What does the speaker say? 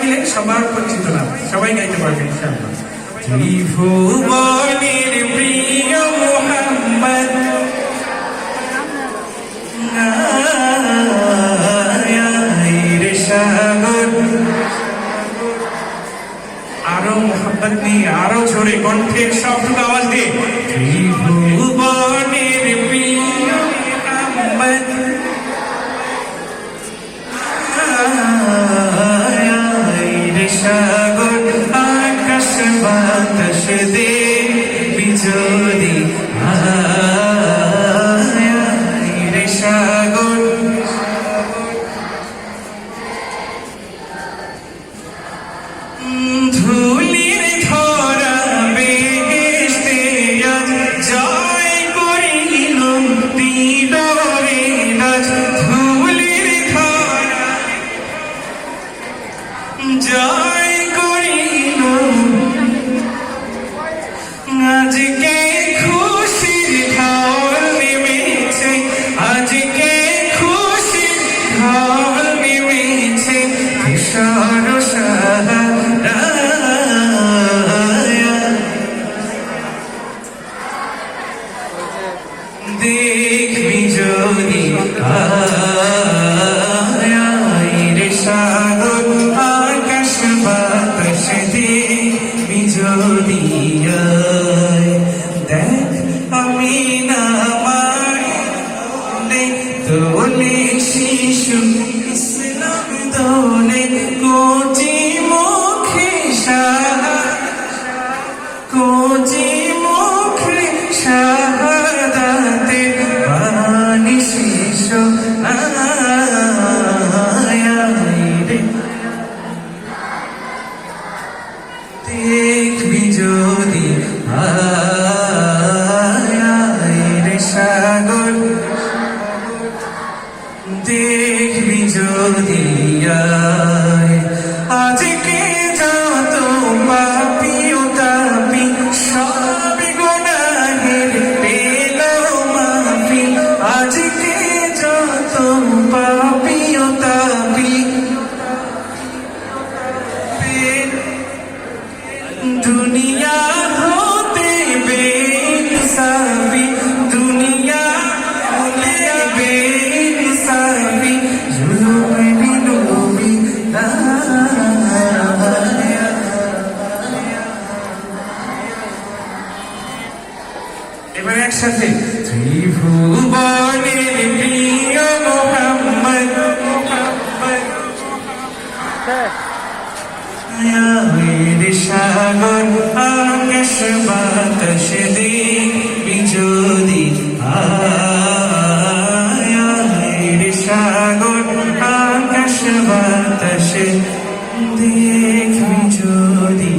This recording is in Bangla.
দিলে সবার পরিচিত নাম, সবাই গাইতে পারবে ইনশাআল্লাহ। ত্রিভুবনের প্রিয় মুহাম্মদ আরো মোহাম্মত নিয়ে আরো জোরে কণ্ঠে সবটুকু আওয়াজ দিয়ে ত্রিভুবনের প্রিয় মুহাম্মদ সাগর আকাশ বাতাস দে বিজলি রে সাগর ধুলির ধরা বেহেশতে আজ জয় করিল দিদারে আজ ধুলির ধরা জয় করিল আজকে খুশির ঢল নেমেছে আজকে খুশির ঢল নেমেছে সরসারা দেখবি যদি রে সাগর আকাশ বাতাস দেখবি যদি দেখ আমি না মারে দোলে শিশু ইসলাম দোলে কোচি মুখে কোচি মুখে শাহাদাতে বাণী শিশু দেখবি যদি রে সাগর দেখবি যদি আজকে যত পাপি ও তাপি সব গুনাহের পেল মাফি আজকে যত পাপি ও তাপি দুনিয়া হতে বেইনসাফি দুনিয়া হতে বেইনসাফি জুলুম নবী এবার একসাথে ত্রিভুবনের প্রিয় মুহাম্মদ সাগর আকাশ বাতাস দেখবি যদি সাগর আকাশ বাতাস দেখবি যদি